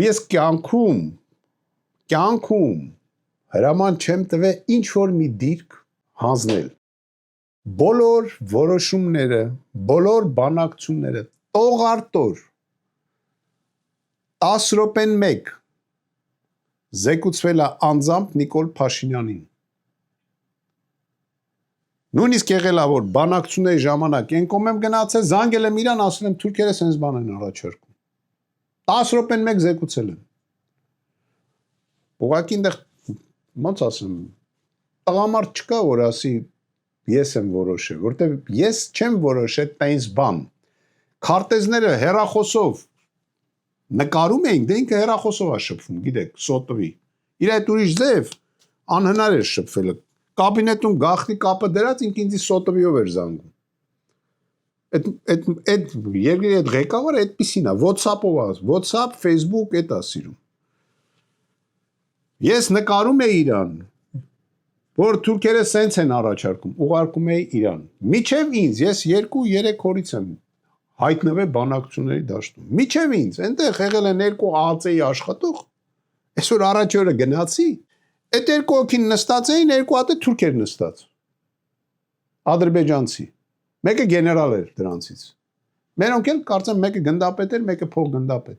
Ես կյանքում հրաման չեմ տվել ինչ որ մի դիրք հանձնել։ Բոլոր որոշումները, բոլոր բանակցությունները տողարտոր 10 րոպեն մեկ զեկուցվել է անձամբ Նիկոլ Փաշինյանին։ Նույնիսկ եղել է որ բանակցությունների ժամանակ են կողմ եմ գնացել, զանգել եմ իրան, ասել եմ թուրքերը sense բան են առաջարկում։ 10 րոպեն մեկ զեկուցել են։ Ուղղակի այնտեղ ոնց ասեմ, տղամարդ չկա որ ասի ես եմ որոշել, որտեղ ես չեմ որոշել տենց բան։ Քարտեզները հեռախոսով նկարում էին, դե ինքը հեռախոսով է շփվում, գիտեք, սոտովի։ Իր այդ ուրիշ ձև անհնար էր շփվելը։ Կաբինետում գաղտնի կապը դրած ինձ սոտովիով էր զանգում։ Այդ երկրի այդ ղեկավարը այդպեսին է, WhatsApp-ով է, WhatsApp, Facebook այդ է սիրում։ Ես նկարում էի իրան, որ թուրքերը սենց են առաջարկում, ուղարկում էի իրան։ Միչև ինձ, ես 2-3 օրից եմ հայտնվել բանակցությունների դաշտում։ Միչև ինձ, այնտեղ եղել են 2 ԱԱԾ-ի աշխատող, այսօր առաջ օրը գնացի, այդ 2 հոգին նստած էին, 2 հատ թուրքեր նստած։ Ադրբեջանցի։ Մեկը գեներալ էր դրանցից։ Մերոնք էլ կարծեմ մեկը գնդապետ էր, մեկը փոխգնդապետ։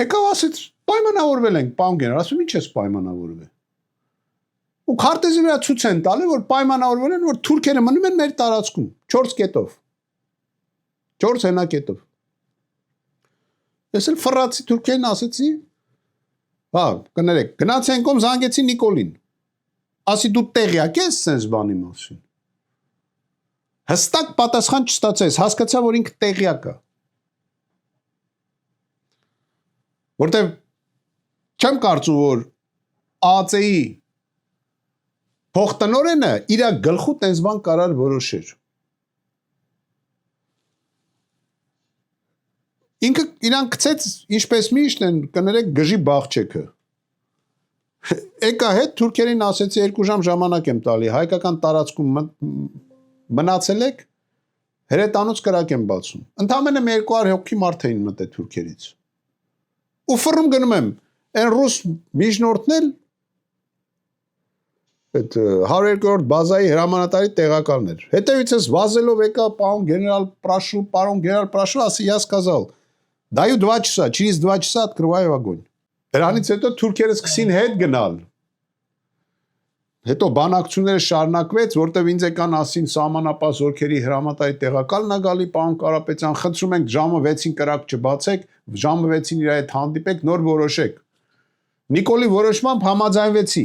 Եկավ ասեց, պայմանավորվել ենք, պարոն գեներալ, ասում ինչ ես պայմանավորվել։ Ու քարտեզի վրա ցույց են տալի, որ պայմանավորվել են, որ թուրքերը մնում են մեր տարածքում 4 կետով։ 4 հենակետով։ Ես էլ ֆռացի թուրքերին ասեցի, հա, կներեք, գնացի կողմ զանգեցի Նիկոլին։ Ասի դու տեղյակ ես sense բանի մասին։ Հստակ պատասխան չստացեց, հասկացա, որ ինքը տեղյակ է։ Որտեվ չեմ կարծում, որ ԱԱԾ-ի փոխտնօրենը իր գլխու տենց բան կարար որոշեր։ Ինքը իրան գցեց, ինչպես միշտ են, կներեք գժի բաղջեքը։ Եկա հետ թուրքերին ասեցի 2 ժամ ժամանակ եմ տալի, հայկական տարածքում մնացել եք, հրետանոց կրակ եմ բացում։ Ընդամենը 200 հոգի մարդ էին մտել թուրքերից։ Ու ֆռում գնում եմ, այն ռուս միջնորդն էլ այդ 102-րդ բազայի հրամանատարի տեղակալն էր։ Հետևից ես վազելով եկա, պարոն գեներալ Պրաշու, ասի я сказал, даю 2 часа, через 2 часа открываю огонь։ Դրանից հետո թուրքերը սկսին հետ գնալ։ Հետո բանակցությունները շարունակվեց, որտեվ ինձ եկան ասին սահմանապահ զորքերի հրամանատարի տեղակալն է գալի, պարոն Կարապետյան, խնդրում ենք ժամը 6-ին կրակ չբացեք, ժամը 6-ին իր հետ հանդիպեք, նոր որոշեք։ Նիկոլի որոշմամբ համաձայնվեցի։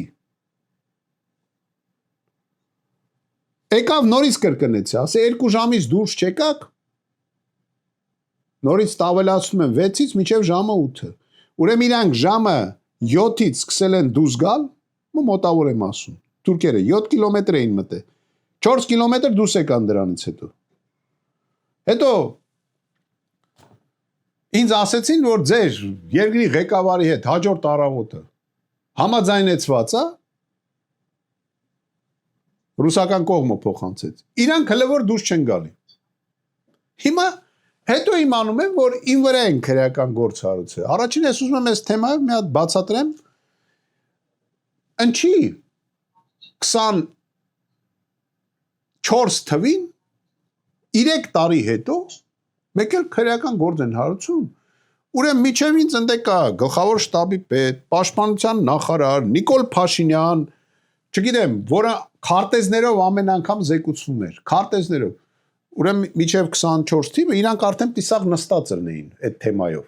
Եկավ նորից կրկնեցի, ասի 2 ժամից դուրս չեկաք, նորից ավելացնում եմ 6-ից մինչև ժամը 8-ը։ Ուրեմն իրանք ժամը 7-ից սկսել են դուրս գալ, մոտավոր եմ ասում, թուրքերը 7 կիլոմետր էին մտել, 4 կիլոմետր դուրս եկան դրանից հետո։ Հետո ինձ ասեցին, որ ձեր երկրի ղեկավարի հետ հաջորդ առավոտը համաձայնեցված է, ռուսական կողմը փոխանցեց։ Իրանք հələ որ դուրս չեն գալի։ Հիմա հետո իմանում եմ, որ իմ վրա են քրեական գործ հարուցել։ Առաջին ես ուզում եմ այս թեմայով մի հատ բացատրեմ։ Ինչի 24 թվին 3 տարի հետո մեկ էլ քրեական գործ են հարուցում։ Ուրեմն միջև ինձ ընդ կա գլխավոր շտաբի պետ, պաշտպանության նախարար Նիկոլ Փաշինյան, չգիտեմ, որը քարտեզներով ամեն անգամ զեկուցվում էր, քարտեզներով։ Ուրեմն միջև 24 թիվը իրանք արդեն տիսաղ նստած էին այդ թեմայով։